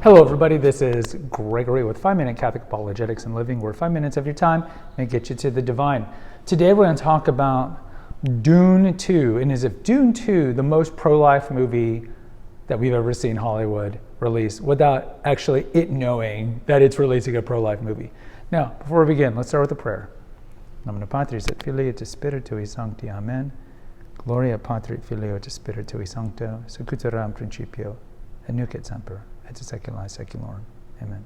Hello everybody, this is Gregory with 5 Minute Catholic Apologetics and Living, where 5 minutes of your time may get you to the divine. Today we're going to talk about Dune 2, and is Dune 2 the most pro-life movie that we've ever seen Hollywood release without actually it knowing that it's releasing a pro-life movie? Now, before we begin, let's start with a prayer. Nomine Patris et Filii et Spiritui Sancti. Amen. Gloria Patri et Filio et Spiritui Sancto, secut eram principio, et nunc et semper, et secula seculorum. Amen.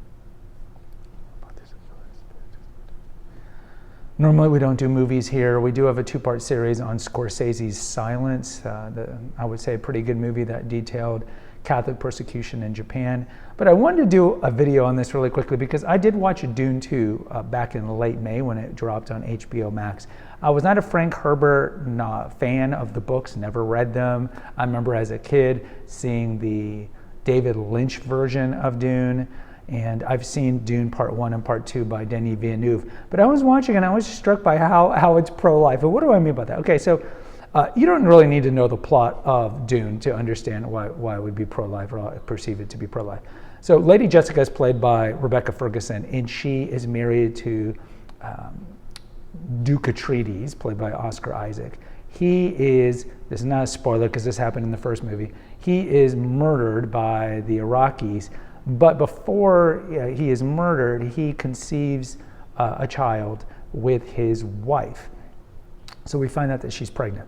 Normally we don't do movies here. We do have a two-part series on Scorsese's Silence. I would say a pretty good movie that detailed Catholic persecution in Japan. But I wanted to do a video on this really quickly because I did watch Dune 2 back in late May when it dropped on HBO Max. I was not a Frank Herbert fan of the books, never read them. I remember as a kid seeing the David Lynch version of Dune, and I've seen Dune Part 1 and Part 2 by Denis Villeneuve. But I was watching and I was struck by how it's pro-life. And what do I mean by that? Okay, so you don't really need to know the plot of Dune to understand why it would be pro-life or perceive it to be pro-life. So Lady Jessica is played by Rebecca Ferguson, and she is married to Duke Atreides, played by Oscar Isaac. He is, this is not a spoiler because this happened in the first movie, he is murdered by the Iraqis, but before he is murdered, he conceives a child with his wife. So we find out that she's pregnant.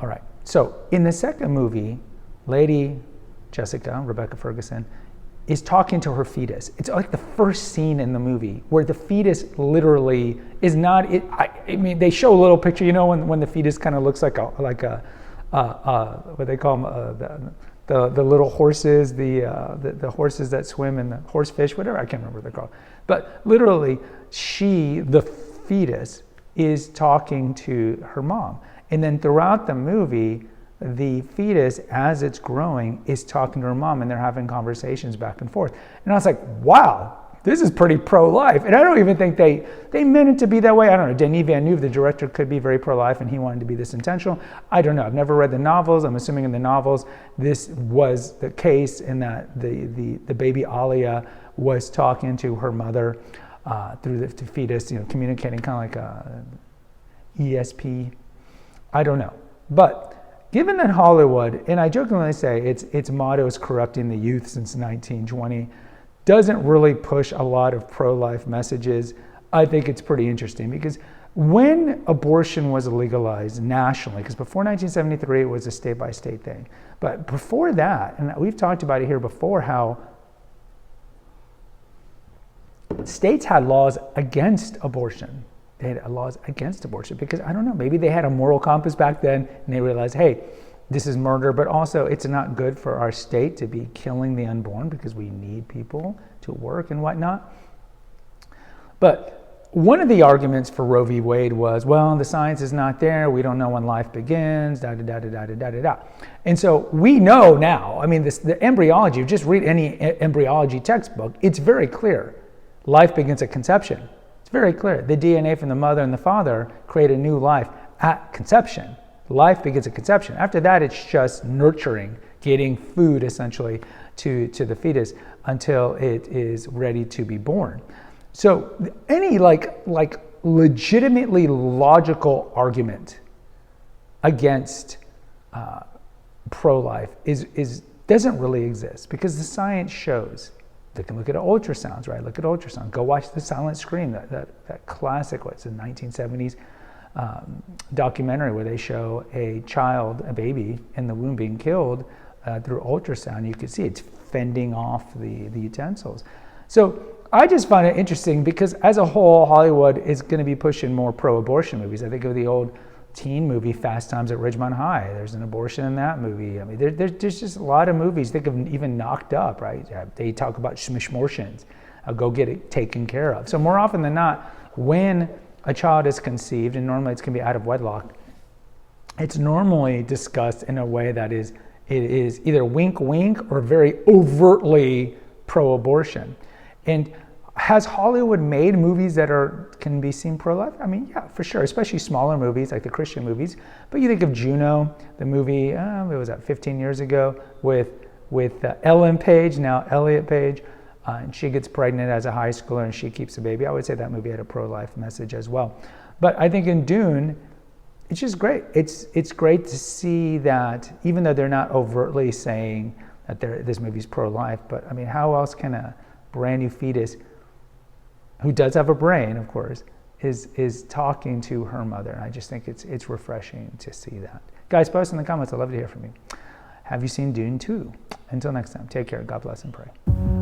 All right, so in the second movie, Lady Jessica, Rebecca Ferguson, is talking to her fetus. It's like the first scene in the movie where the fetus literally is not. I mean, they show a little picture. You know, when the fetus kind of looks like a what they call them, the little horses, the horses that swim in the horsefish, whatever, I can't remember what they're called. But literally, the fetus, is talking to her mom, and then throughout the movie, the fetus, as it's growing, is talking to her mom, and they're having conversations back and forth. And I was like, wow, this is pretty pro-life. And I don't even think they meant it to be that way. I don't know. Denis Villeneuve, the director, could be very pro-life, and he wanted to be this intentional. I don't know. I've never read the novels. I'm assuming in the novels this was the case, in that the baby Alia was talking to her mother through the fetus, communicating kind of like a ESP. I don't know. But given that Hollywood, and I jokingly say its motto is corrupting the youth since 1920, doesn't really push a lot of pro-life messages, I think it's pretty interesting, because when abortion was legalized nationally, because before 1973 it was a state-by-state thing, but before that, and we've talked about it here before, how states had laws against abortion. They had laws against abortion because, I don't know, maybe they had a moral compass back then and they realized, hey, this is murder, but also it's not good for our state to be killing the unborn because we need people to work and whatnot. But one of the arguments for Roe v. Wade was, well, the science is not there. We don't know when life begins, da-da-da-da-da-da-da-da. And so we know now, I mean, the embryology, just read any embryology textbook, it's very clear. Life begins at conception. It's very clear. The DNA from the mother and the father create a new life at conception. Life begins at conception. After that, it's just nurturing, getting food essentially to the fetus until it is ready to be born. So any like legitimately logical argument against pro-life doesn't really exist, because the science shows. They can look at ultrasounds, right? Look at ultrasound. Go watch The Silent Scream, that classic, what's the 1970s documentary where they show a baby in the womb being killed through ultrasound. You can see it's fending off the utensils. So I just find it interesting because as a whole, Hollywood is going to be pushing more pro-abortion movies. I think of the old teen movie Fast Times at Ridgemont High. There's an abortion in that movie. I mean, there's just a lot of movies. Think of even Knocked Up, right? They talk about schmishmortions. Go get it taken care of. So more often than not, when a child is conceived, and normally it's going to be out of wedlock, it's normally discussed in a way that it is either wink wink or very overtly pro-abortion. And has Hollywood made movies that can be seen pro-life? I mean, yeah, for sure, especially smaller movies like the Christian movies. But you think of Juno, the movie, it was 15 years ago, with with Ellen Page, now Elliot Page, and she gets pregnant as a high schooler and she keeps a baby. I would say that movie had a pro-life message as well. But I think in Dune, it's just great. It's great to see that, even though they're not overtly saying that this movie's pro-life, but I mean, how else can a brand new fetus, who does have a brain, of course, is talking to her mother? And I just think it's refreshing to see that. Guys, post in the comments. I'd love to hear from you. Have you seen Dune 2? Until next time, take care. God bless and pray.